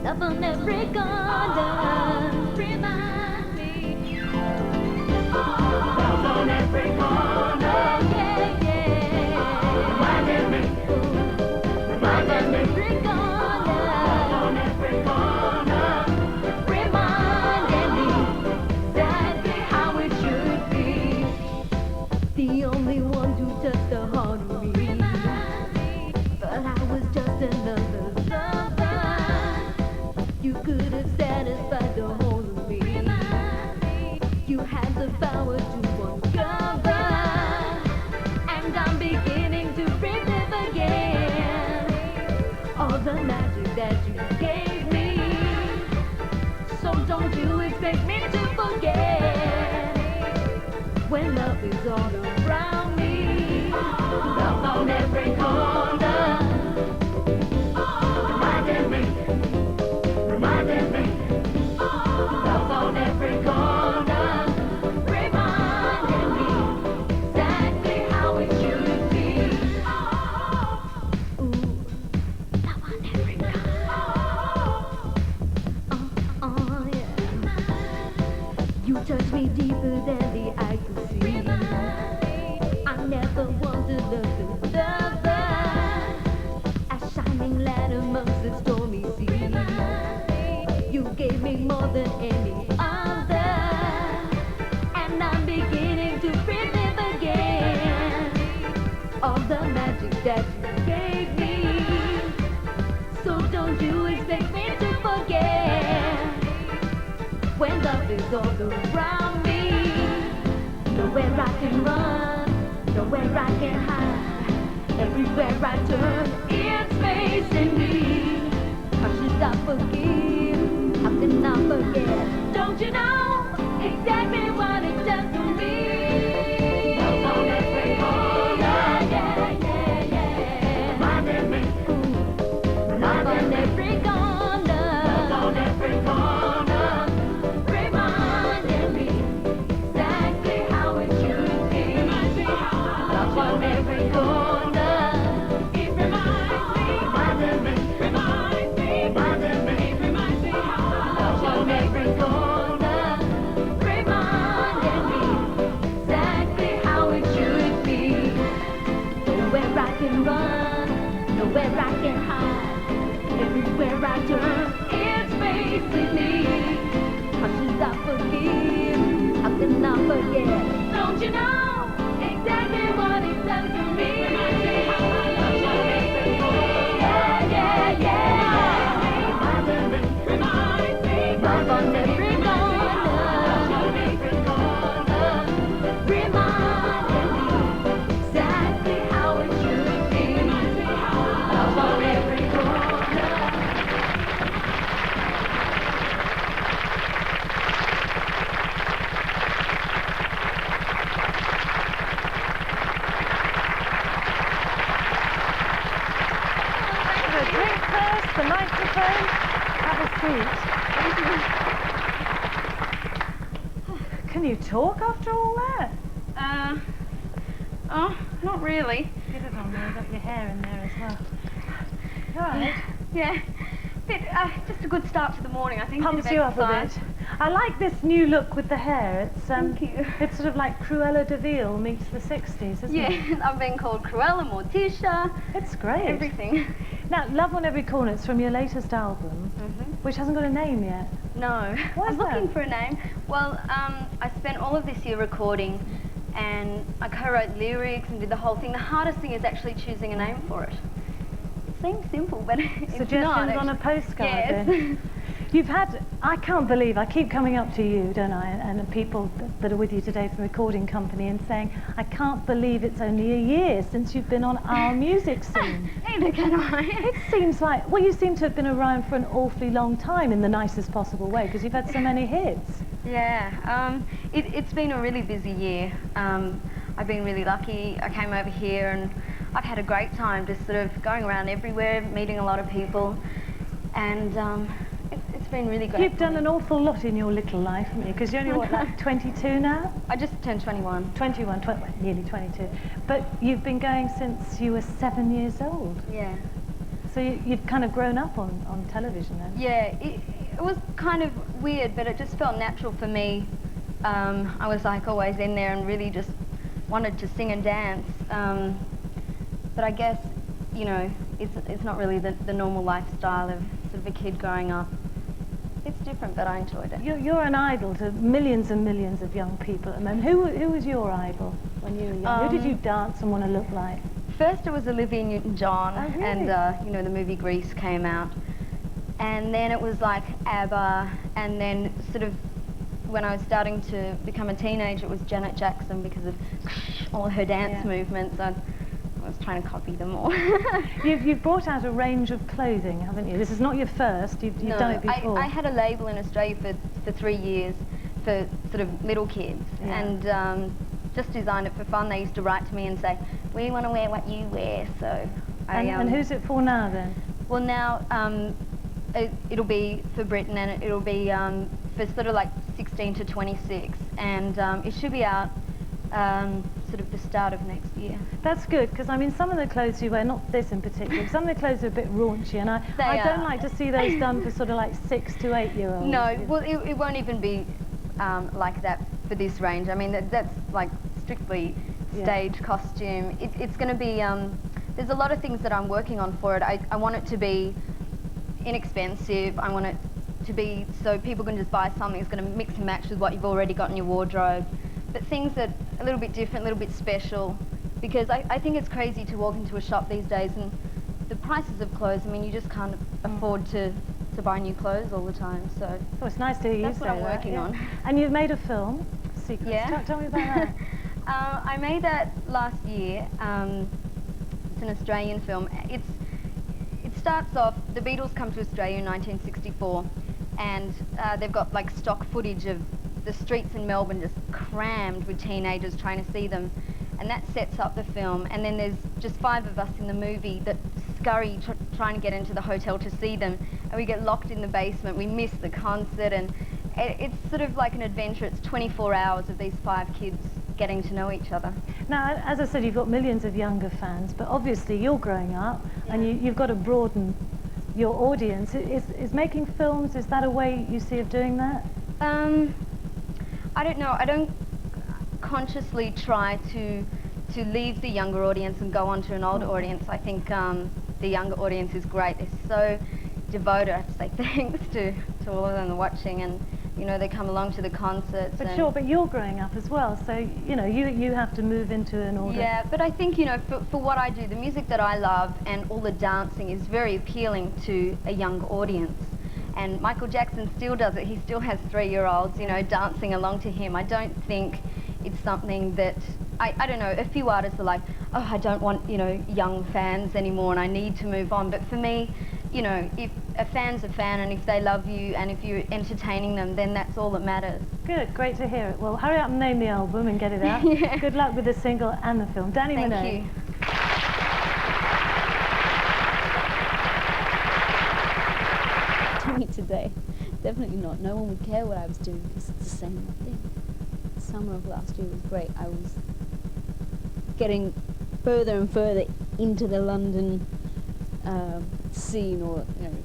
Love on every corner. Remind me. Love on every corner. Yeah, yeah. Reminding me. Reminding me. Every corner. Love on every corner. Reminding me exactly how it should be. The only one to touch the heart of me. But I was just another lover. You could have satisfied the whole of me. You had the power to uncover. And I'm beginning to relive again all the magic that you gave me. So don't you expect me to forget when love is all around me. Love on every corner. Reminding me. Reminding me. Love on every corner. Reminding me exactly how it should be. Ooh, love on every corner. Yeah. You touch me deeper than the eye could see. I never wanted love to lover. A shining light amongst the stormy sea. You gave me more than any other. And I'm beginning to relive again all the magic that you gave me. So don't you expect me to forget when love is all around me. Nowhere I can run, nowhere I can hide. Everywhere I turn, it's facing me. How should I forgive? How can I forget? Don't you know exactly what it does to me? Love on every corner, yeah, yeah, yeah. Reminding me. Love on every corner. Love on every corner. Reminding me exactly how it should be. Love on every corner. It reminds me. Reminding me. Reminds me. Reminding me. It reminds me how. Love on every corner. Reminding me exactly how it should be. Nowhere I can run, nowhere I can hide. Everywhere I turn, it's facing me. How should I forgive? How can I forget? Don't you know exactly what it does to me? Reminds me how I love you. Yeah, yeah, yeah. Reminding me, reminds me. Love on every corner. Love on every corner. Reminding me exactly how it should be. Reminds me how love on every corner. The drink first, the microphone. Have a seat. Can you talk after all that? Oh, not really. Get it on there, got your hair in there as well. All right. Yeah. Just a good start to the morning, I think. Pumps Bit of you up a exercise. bit. I like this new look with the hair. It's Thank you. It's sort of like Cruella de Vil meets the 60s, isn't it? Yeah, I've been called Cruella, Morticia, It's great. everything. Now, Love on Every Corner, it's from your latest album, which hasn't got a name yet. No. Why is I'm looking that? for a name. Well, I spent all of this year recording and I co-wrote lyrics and did the whole thing. The hardest thing is actually choosing a name for it. It seems simple, but it's not. Suggestions on a actually. postcard Yes. then. You've had, I can't believe, I keep coming up to you, don't I, and the people that are with you today from the recording company and saying, I can't believe it's only a year since you've been on our music scene. Neither can I. It seems like, well, you seem to have been around for an awfully long time in the nicest possible way, because you've had so many hits. Yeah, it's been a really busy year. I've been really lucky. I came over here and I've had a great time just sort of going around everywhere, meeting a lot of people, and it's been really great. You've done an awful lot in your little life, haven't you? Because you're only, what, like 22 now? I just turned 21. 21, well, nearly 22. But you've been going since you were 7 years old. Yeah. So you've kind of grown up on television then? Yeah, it was kind of weird, but it just felt natural for me. I was like always in there and really just wanted to sing and dance. But I guess, you know, it's not really the normal lifestyle of sort of a kid growing up. It's different, but I enjoyed it. You're an idol to millions and millions of young people at the moment. Who was your idol when you were young? Who did you dance and want to look like? First it was Olivia Newton-John, Oh, really? and you know, the movie Grease came out. And then it was like ABBA, and then sort of when I was starting to become a teenager, it was Janet Jackson because of all her dance movements. I was trying to copy them all. You've brought out a range of clothing, haven't you? This is not your first, you've No, done it before. I had a label in Australia for 3 years for sort of little kids, and just designed it for fun. They used to write to me and say, we want to wear what you wear, so and who's it for now then? Well, now it'll be for Britain, and it'll be for sort of like 16 to 26, and it should be out sort of the start of next year. That's good, because I mean some of the clothes you wear, not this in particular, but some of the clothes are a bit raunchy, and I don't like to see those done for sort of like 6 to 8 year olds. No, well it won't even be like that for this range. I mean that's like strictly stage costume. It's going to be, there's a lot of things that I'm working on for it. I want it to be inexpensive. I want it to be so people can just buy something that's going to mix and match with what you've already got in your wardrobe. But things that are a little bit different, a little bit special, because I think it's crazy to walk into a shop these days and the prices of clothes, I mean, you just can't afford to buy new clothes all the time, so... Oh, it's nice to hear you say that. That's what I'm working on. And you've made a film, Secrets. Yeah. Tell me about that. I made that last year. It's an Australian film. It starts off, the Beatles come to Australia in 1964, and they've got like stock footage of the streets in Melbourne just crammed with teenagers trying to see them, and that sets up the film. And then there's just 5 of us in the movie that scurry trying to get into the hotel to see them, and we get locked in the basement. We miss the concert, and it's sort of like an adventure. It's 24 hours of these 5 kids getting to know each other. Now, as I said, you've got millions of younger fans, but obviously you're growing up, and you've got to broaden your audience. Is making films, is that a way you see of doing that? I don't know. I don't consciously try to leave the younger audience and go on to an older audience. I think the younger audience is great. They're so devoted. I have to say thanks to all of them watching, and you know, they come along to the concerts. But sure, but you're growing up as well, so you know, you have to move into an order. Yeah, but I think, you know, for what I do, the music that I love and all the dancing is very appealing to a young audience. And Michael Jackson still does it. He still has 3-year-olds, you know, dancing along to him. I don't think it's something that, I don't know, a few artists are like, oh, I don't want, you know, young fans anymore and I need to move on. But for me, you know, if a fan's a fan, and if they love you and if you're entertaining them, then that's all that matters. Good, great to hear it. Well, hurry up and name the album and get it out. Yeah. Good luck with the single and the film. Danny Monet. Thank you. Doing it today, definitely not. No one would care what I was doing because it's the same thing. The summer of last year was great. I was getting further and further into the London scene, or you know,